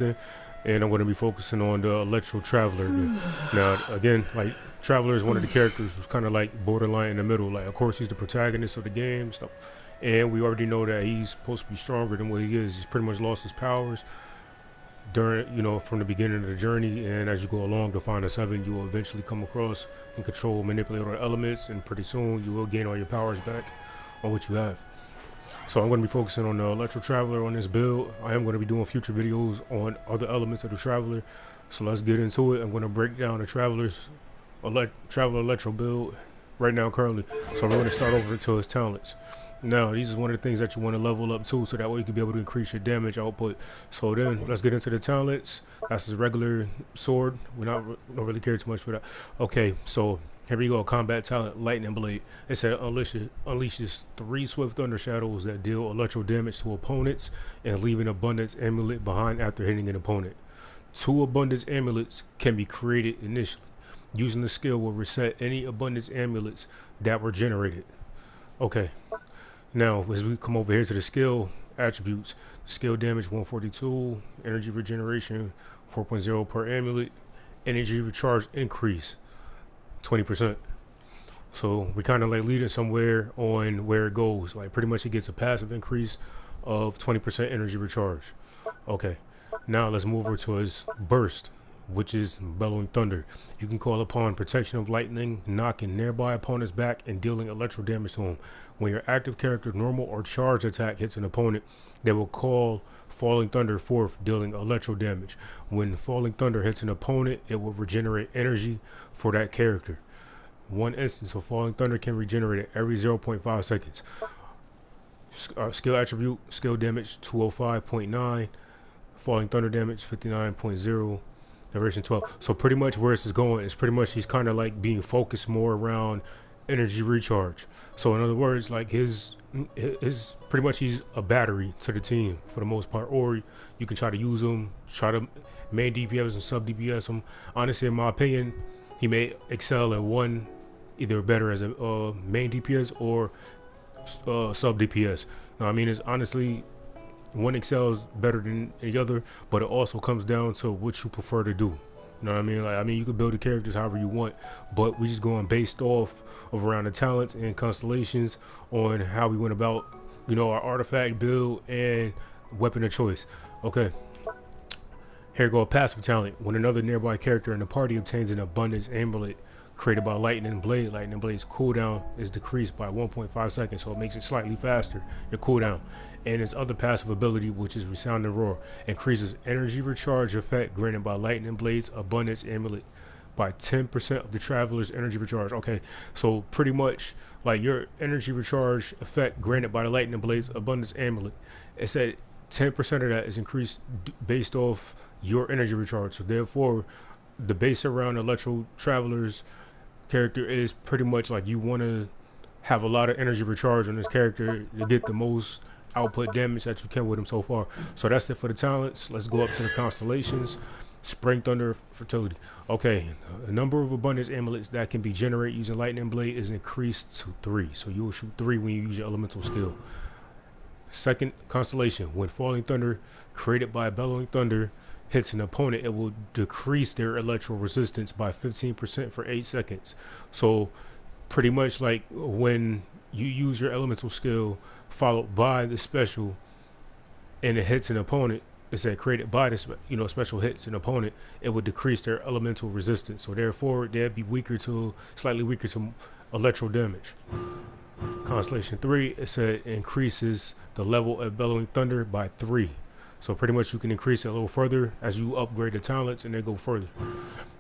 and I'm going to be focusing on the Electro Traveler again. Now, again, like Traveler is one of the characters who's kind of like borderline in the middle. Like, of course, he's the protagonist of the game stuff, and we already know that he's supposed to be stronger than what he is. He's pretty much lost his powers during, from the beginning of the journey, and as you go along to find a seven, you will eventually come across and control, manipulate all the elements, and pretty soon you will gain all your powers back on what you have. So I'm going to be focusing on the Electro Traveler on this build. I am going to be doing future videos on other elements of the Traveler. So let's get into it. I'm going to break down the Traveler Electro build right now currently. So we're going to start over to his talents. Now, these is one of the things that you want to level up too, so that way you can be able to increase your damage output. So then, let's get into the talents. That's his regular sword. Don't really care too much for that. Okay, so here we go. Combat talent, Lightning Blade. It said unleashes 3 swift thunder shadows that deal electro damage to opponents and leave an abundance amulet behind after hitting an opponent. 2 abundance amulets can be created initially. Using the skill will reset any abundance amulets that were generated. Okay. Now, as we come over here to the skill attributes, skill damage 142, energy regeneration 4.0 per amulet, energy recharge increase 20%. So we kind of like lead it somewhere on where it goes. Like pretty much it gets a passive increase of 20% energy recharge. Okay, now let's move over to his burst, which is bellowing thunder. You can call upon protection of lightning, knocking nearby opponents back and dealing electro damage to them. When your active character normal or charge attack hits an opponent, they will call falling thunder forth, dealing electro damage. When falling thunder hits an opponent, it will regenerate energy for that character. One instance of falling thunder can regenerate it every 0.5 seconds. Skill attribute, skill damage 205.9, falling thunder damage 59.0, duration 12. So pretty much where this is going is pretty much he's kind of like being focused more around energy recharge. So in other words, like his pretty much he's a battery to the team for the most part, or you can try to use him, try to main DPS and sub DPS him. Honestly, in my opinion, he may excel in one, either better as a main DPS or sub DPS. Now, I mean, it's honestly one excels better than the other, but it also comes down to what you prefer to do. You know what I mean? Like, I mean, you can build the characters however you want, but we just going based off of around the talents and constellations on how we went about, our artifact build and weapon of choice. Okay. Here go a passive talent. When another nearby character in the party obtains an abundance amulet created by Lightning Blade's cooldown is decreased by 1.5 seconds, so it makes it slightly faster, your cooldown. And its other passive ability, which is Resounding Roar, increases energy recharge effect granted by Lightning Blade's abundance amulet by 10% of the traveler's energy recharge. Okay, so pretty much like your energy recharge effect granted by the Lightning Blade's abundance amulet, it said 10% of that is increased based off your energy recharge. So therefore, the base around Electro Traveler's character is pretty much like you want to have a lot of energy recharge on this character to get the most output damage that you can with him so far. So that's it for the talents. Let's go up to the constellations. Spring Thunder Fertility. Okay, the number of abundance amulets that can be generated using Lightning Blade is increased to 3. So you will shoot 3 when you use your elemental skill. Second constellation, when falling thunder created by bellowing thunder hits an opponent, it will decrease their electro resistance by 15% for 8 seconds. So pretty much like when you use your elemental skill followed by the special and it hits an opponent, it's that created by the special hits an opponent, it would decrease their elemental resistance. So therefore they'd be slightly weaker to electro damage. Constellation 3, it said increases the level of bellowing thunder by 3. So pretty much you can increase it a little further as you upgrade the talents and then go further.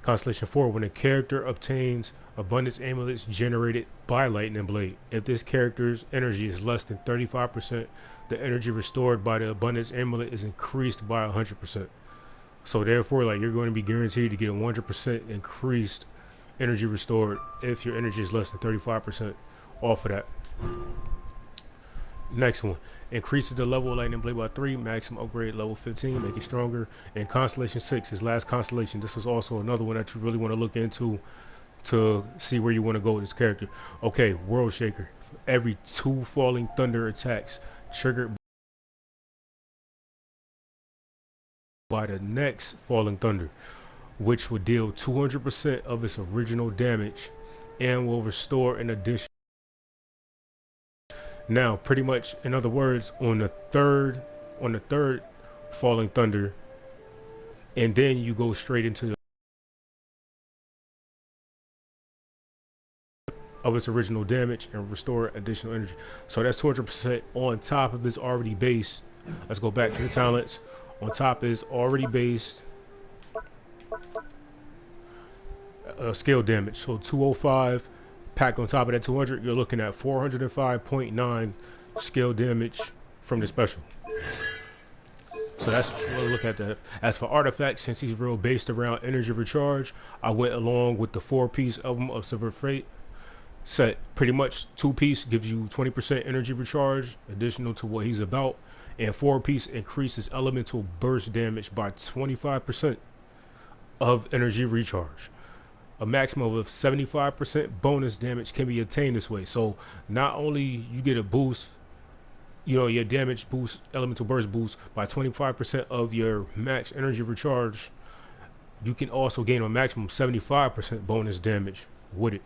Constellation 4, when a character obtains abundance amulets generated by Lightning Blade, if this character's energy is less than 35%, the energy restored by the abundance amulet is increased by 100%. So therefore, like, you're going to be guaranteed to get 100% increased energy restored if your energy is less than 35% off of that. Next one, increases the level of Lightning Blade by 3, maximum upgrade level 15, make it stronger. And Constellation 6, his last constellation, this is also another one that you really want to look into to see where you want to go with this character. Okay, World Shaker. Every 2 falling thunder attacks triggered by the next Falling Thunder, which would deal 200% of its original damage and will restore an addition. Now, pretty much, in other words, on the third Falling Thunder, and then you go straight into the of its original damage and restore additional energy. So that's 200% on top of its already base. Let's go back to the talents. On top is already based skill damage. So 205 packed on top of that 200, you're looking at 405.9 skill damage from the special. So that's what we'll look at that. As for artifacts, since he's real based around energy recharge, I went along with the 4-piece album of Silver Fate set. Pretty much 2-piece gives you 20% energy recharge additional to what he's about, and 4-piece increases elemental burst damage by 25% of energy recharge. A maximum of 75% bonus damage can be attained this way. So not only you get a boost, your damage boost, elemental burst boost by 25% of your max energy recharge, you can also gain a maximum 75% bonus damage with it.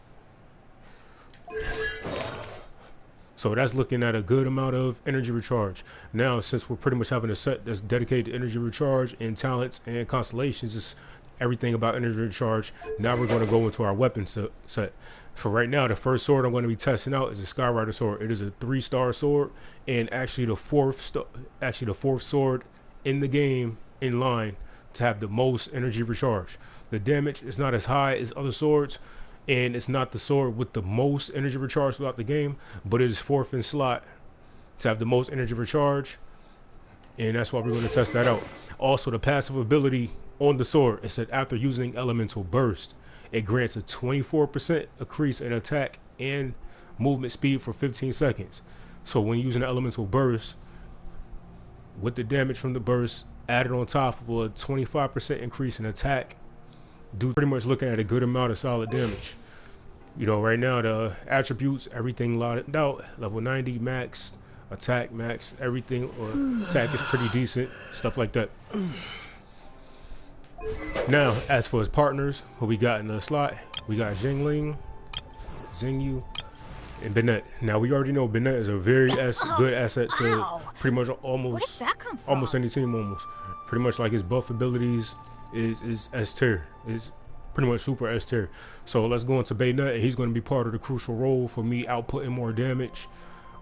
So that's looking at a good amount of energy recharge. Now, since we're pretty much having a set that's dedicated to energy recharge and talents and constellations, it's everything about energy recharge. Now we're going to go into our weapon set. For right now, the first sword I'm going to be testing out is a Skyrider sword. It is a 3-star sword, and actually the fourth sword in the game in line to have the most energy recharge. The damage is not as high as other swords, and it's not the sword with the most energy recharge throughout the game, but it is 4th in slot to have the most energy recharge, and that's why we're going to test that out. Also, the passive ability on the sword, it said after using elemental burst, it grants a 24% increase in attack and movement speed for 15 seconds. So when using an elemental burst, with the damage from the burst added on top of a 25% increase in attack, pretty much looking at a good amount of solid damage. Right now the attributes, everything loaded out, level 90 max, attack max, everything, or attack is pretty decent, stuff like that. Now, as for his partners, who we got in the slot, we got Xingling, Xingyu, and Bennett. Now, we already know Bennett is a very good asset to pretty much almost any team, almost. Pretty much like his buff abilities is S tier. Is pretty much super S tier. So let's go into Bennett, and he's going to be part of the crucial role for me outputting more damage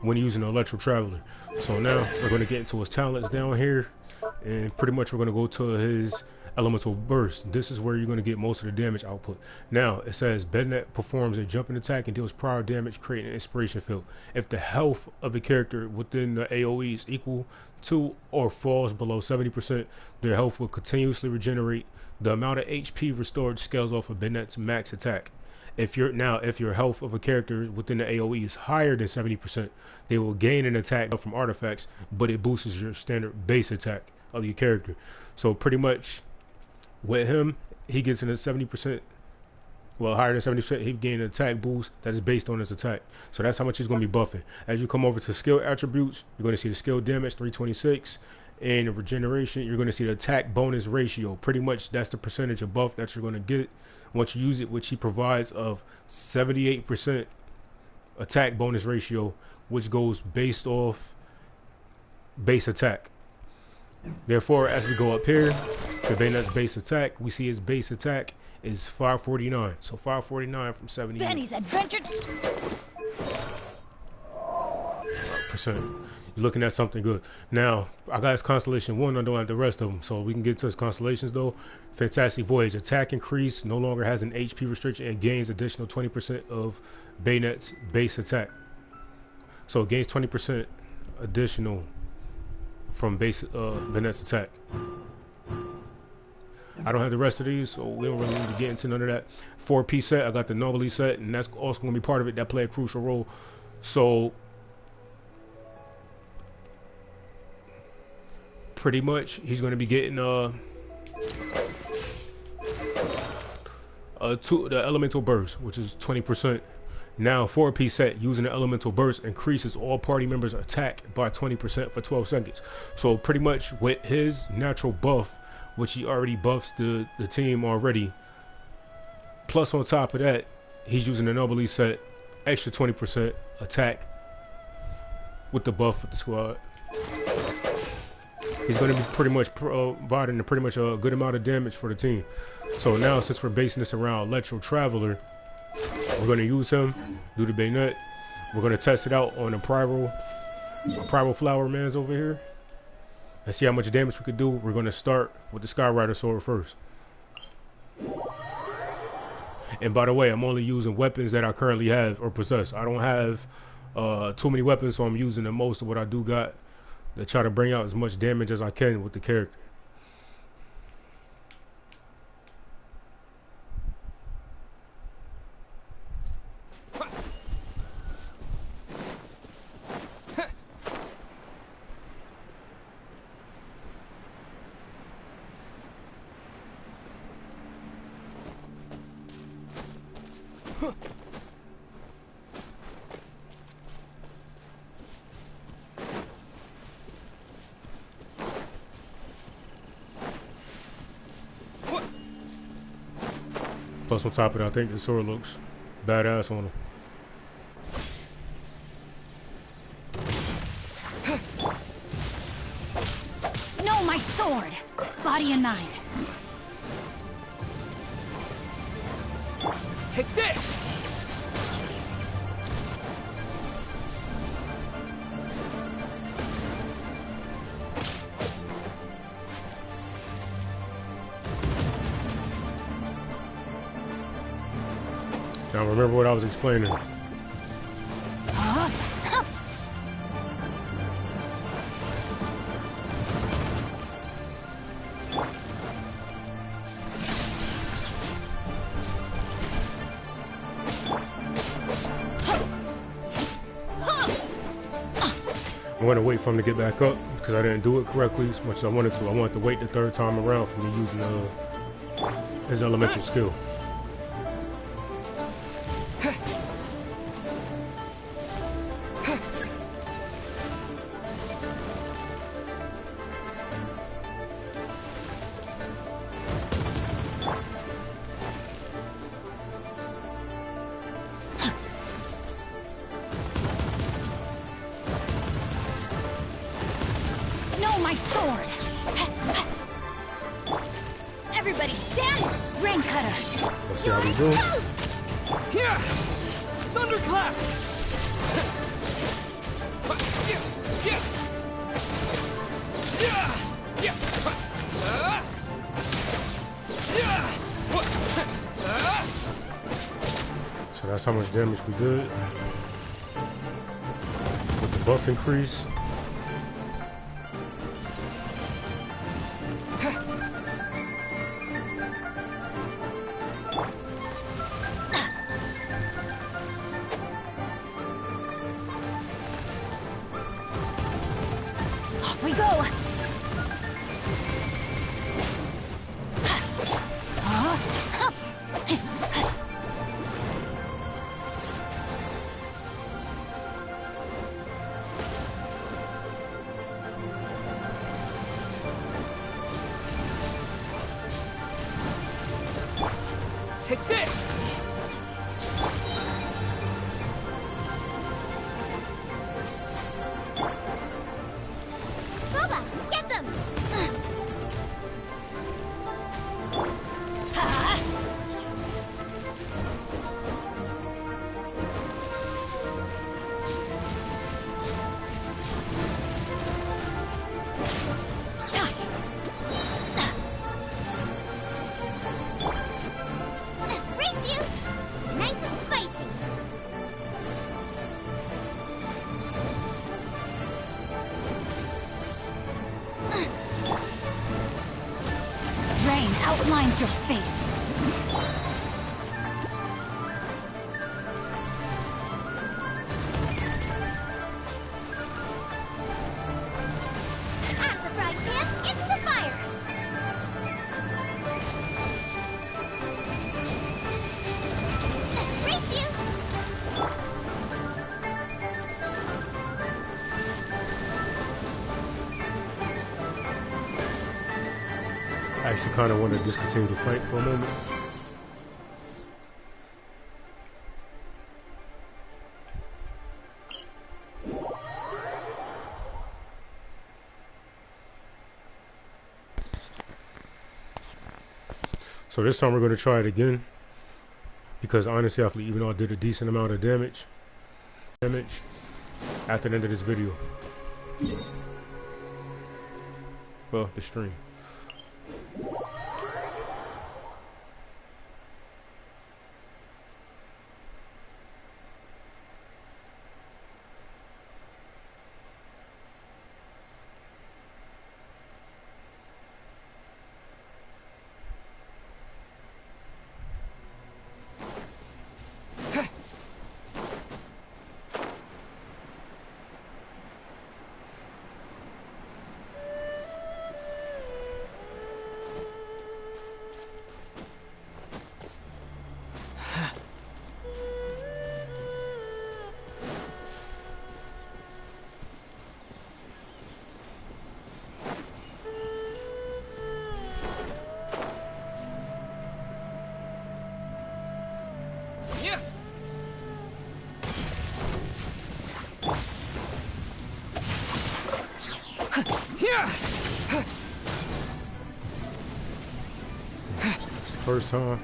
when using an Electro Traveler. So now we're going to get into his talents down here, and pretty much we're going to go to his elemental burst. This is where you're going to get most of the damage output. Now it says Bennett performs a jumping attack and deals prior damage, creating an inspiration field. If the health of the character within the AoE is equal to or falls below 70%, their health will continuously regenerate. The amount of HP restored scales off of Bennett's max attack. If your health of a character within the AoE is higher than 70%, they will gain an attack from artifacts, but it boosts your standard base attack of your character. So pretty much with him, he gets in a 70%, well, higher than 70%, he gains an attack boost that is based on his attack. So that's how much he's going to be buffing. As you come over to skill attributes, you're going to see the skill damage, 326, and the regeneration, you're going to see the attack bonus ratio. Pretty much that's the percentage of buff that you're going to get once you use it, which he provides of 78% attack bonus ratio, which goes based off base attack. Therefore, as we go up here to Bennett's base attack, we see his base attack is 549. So 549 from 70%. Benny's adventure. You're looking at something good. Now, I got his Constellation 1, I don't have the rest of them, so we can get to his constellations though. Fantastic Voyage. Attack increase, no longer has an HP restriction, and gains additional 20% of Bennett's base attack. So it gains 20% additional from base Bennett's attack. I don't have the rest of these, so we don't really need to get into none of that. 4-piece set, I got the Nobly set, and that's also going to be part of it. That play a crucial role. So pretty much he's going to be getting the elemental burst, which is 20%. Now 4-piece set using the elemental burst increases all party members attack by 20% for 12 seconds. So pretty much with his natural buff which he already buffs the team already. Plus, on top of that, he's using an nobly set extra 20% attack with the buff with the squad. He's going to be pretty much providing pretty much a good amount of damage for the team. So now, since we're basing this around Electro Traveler, we're going to use him, do the bayonet. We're going to test it out on a primal flower man's over here and see how much damage we could do. We're going to start with the Skyrider sword first. And by the way, I'm only using weapons that I currently have or possess. I don't have too many weapons, so I'm using the most of what I do got to try to bring out as much damage as I can with the character. Plus, on top of it, I think the sword looks badass on him. No, my sword! Body and mind. Take this! Now remember what I was explaining. I'm going to wait for him to get back up because I didn't do it correctly as much as I wanted to. I wanted to wait the third time around for me using his elemental skill. My sword! Everybody stand! Rain cutter! Let's see how we do. Here! Thunderclap! So that's how much damage we did. With the buff increase. We go! Take this! Get them! Race you! Nice and spicy! Rain outlines your fate. Out of the frying pan, into the fire! Race you! makes you kind of want to discontinue the fight for a moment. So this time we're going to try it again, because honestly, even though I did a decent amount of damage after the end of this video, well, the stream. It's the first time.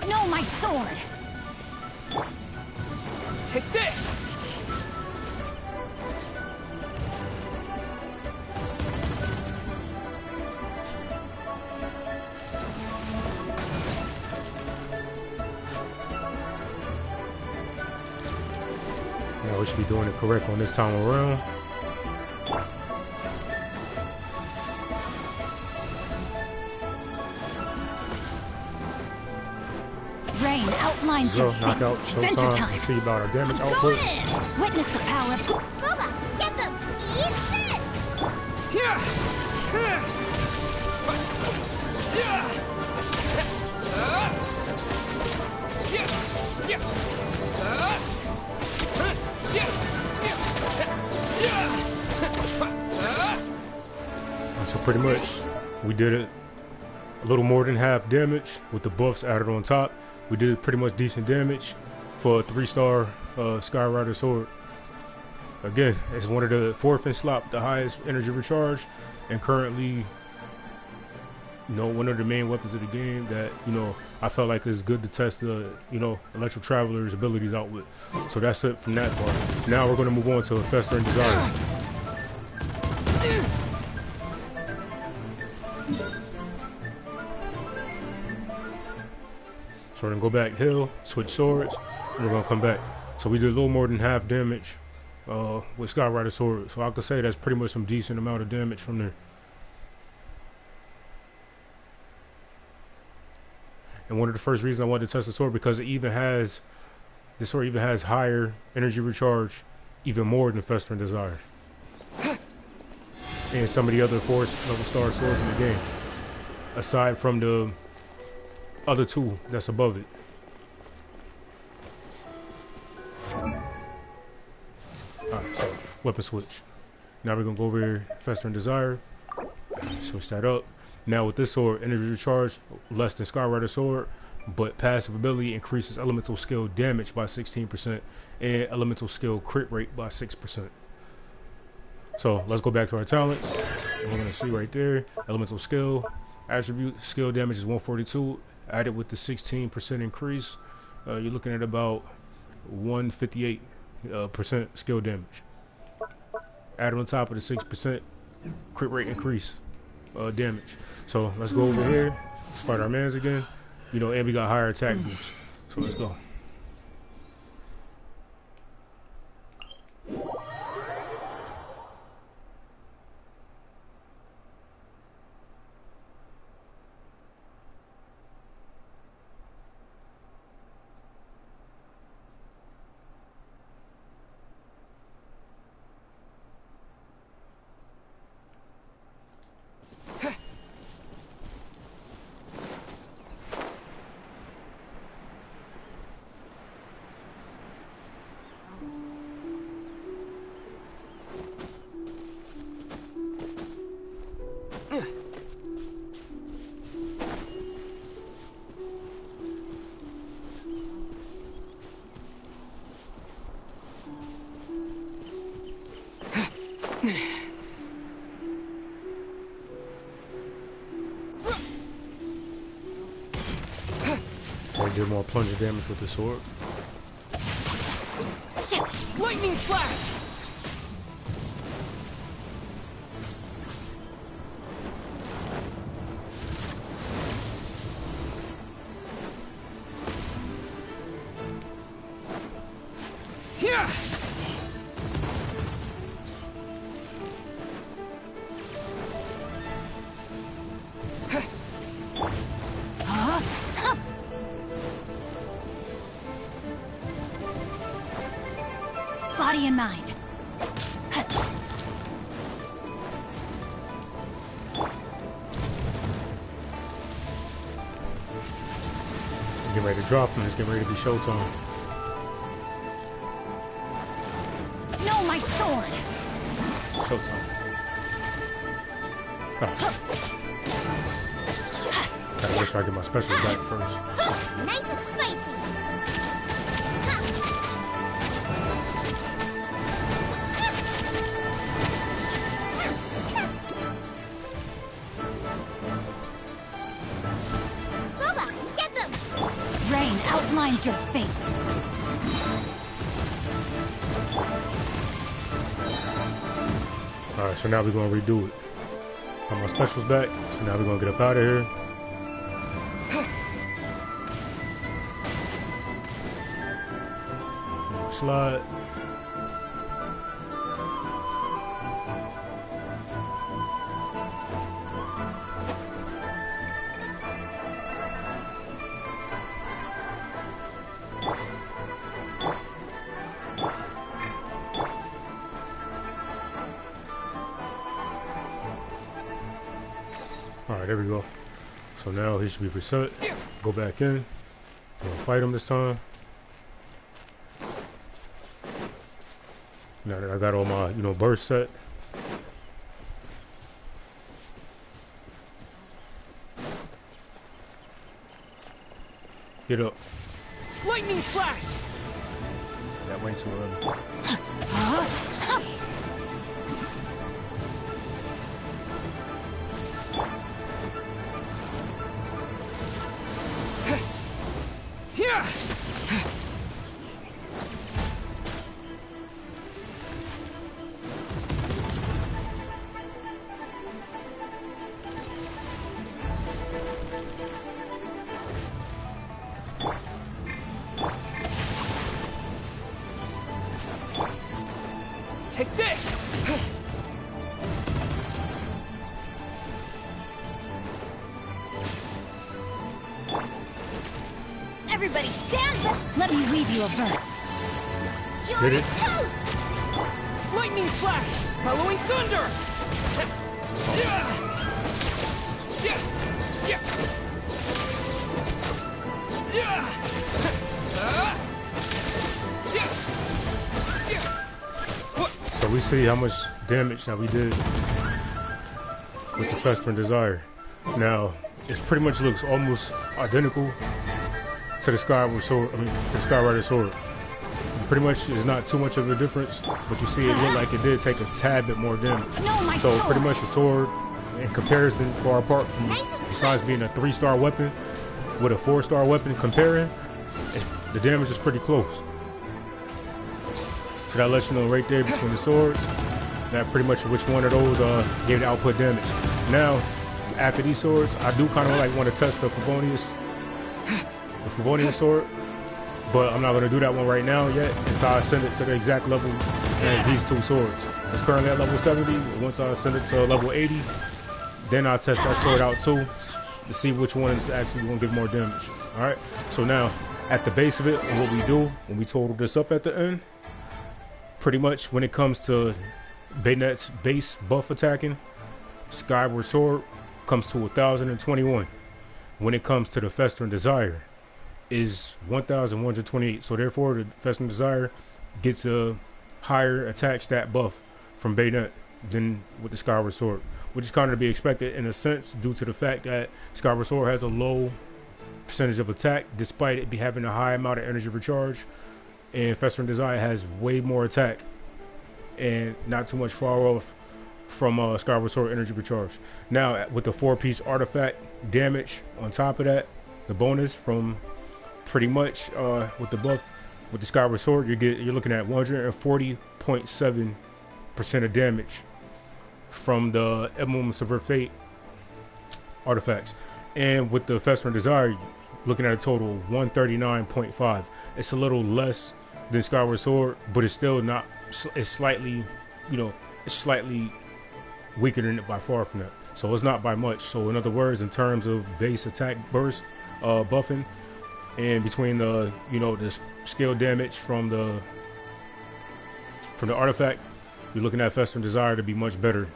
No, my sword! Take this! Now we should be doing it correct on this time around. Rain outlines your Knockout, fate. Adventure showtime. time. Let's see about our damage Go output. in! Witness the power of... Booba, get them! Eat this! Here! So pretty much, we did it a little more than half damage with the buffs added on top. We did pretty much decent damage for a 3-star Skyrider sword. Again, it's one of the 4th and slop, the highest energy recharge, and currently, one of the main weapons of the game that, I felt like is good to test the, Electro Traveler's abilities out with. So that's it from that part. Now we're going to move on to Fester and Desire. So we're gonna go back hill, switch swords, and we're gonna come back. So we did a little more than half damage with Skyrider sword. So I could say that's pretty much some decent amount of damage from there. And one of the first reasons I wanted to test the sword, because this sword even has higher energy recharge, even more than Fester and Desire, and some of the other 4th level star swords in the game, aside from the other 2 that's above it. Alright, so weapon switch. Now we're gonna go over here, Fester and Desire. Switch that up. Now with this sword, energy recharge less than Skyrider sword, but passive ability increases elemental skill damage by 16% and elemental skill crit rate by 6%. So let's go back to our talents. And we're gonna see right there, elemental skill, attribute skill damage is 142. Added with the 16% increase, you're looking at about 158% skill damage. Added on top of the 6% crit rate increase damage. So let's go over here, fight our mans again. And we got higher attack boost. So let's go. I did more plunger damage with the sword. Lightning slash! Yeah! Body and mind. Get ready to drop him. It's getting ready to be showtime. No, my sword. Showtime. Oh. Gotta make sure I get my special back first. Nice and spicy. Boba, get them! Rain outlines your fate. Alright, so now we're gonna redo it. Got my specials back, so now we're gonna get up out of here. Slide. Alright, there we go. So now he should be reset. Go back in. We'll fight him this time. Now that I got all my, burst set. Get up. Lightning slash! That went too early. Yeah! Take this! Everybody stand back. Let me weave you a verse. Get You're it? toast! Lightning slash! Following thunder! Yeah! Yeah! Yeah! Yeah! So we see how much damage that we did with the Festering Desire. Now, it pretty much looks almost identical to the Skyward Sword, to the Skyrider Sword. Pretty much there's not too much of a difference, but you see it looked like it did take a tad bit more damage. No, my So sword. pretty much the sword, in comparison, far apart from, besides being a 3-star weapon with a 4-star weapon comparing, the damage is pretty close. So that lets you know right there between the swords, that pretty much which one of those gave the output damage. Now, after these swords, I do kind of want to test the Favonius sword, but I'm not going to do that one right now yet until I send it to the exact level as these two swords. It's currently at level 70. Once I send it to level 80, then I'll test that sword out too to see which one is actually going to give more damage. Alright, so now at the base of it, what we do when we total this up at the end, pretty much when it comes to Bayonet's base buff attacking, Skyward Sword comes to 1021. When it comes to the Festering Desire, is 1128. So therefore, the Festering Desire gets a higher attack stat buff from Bayonet than with the Skyward Sword, which is kind of to be expected in a sense due to the fact that Skyward Sword has a low percentage of attack despite it be having a high amount of energy recharge, and Festering Desire has way more attack and not too much far off from Skyward Sword energy recharge. Now with the 4-piece artifact damage on top of that, the bonus from pretty much with the buff with the Skyward Sword, you're looking at 140.7% of damage from the Emblem of Severe Fate artifacts, and with the Festering Desire, you're looking at a total of 139.5. It's a little less than Skyward Sword, but it's still not. It's slightly, it's slightly weaker than it by far from that. So it's not by much. So in other words, in terms of base attack burst buffing, and between the the scale damage from the artifact, you're looking at Festering Desire to be much better,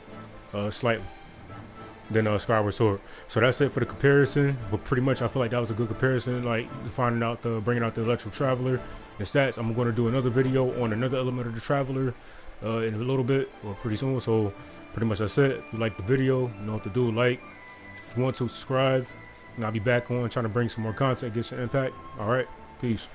slightly, than Skyward Sword. So that's it for the comparison. But pretty much, I feel like that was a good comparison. Like bringing out the Electro Traveler and stats. I'm going to do another video on another element of the Traveler in a little bit or pretty soon. So pretty much that's it. If you like the video, you know what to do. Like, if you want to, subscribe, and I'll be back on trying to bring some more content, get some impact. All right, peace.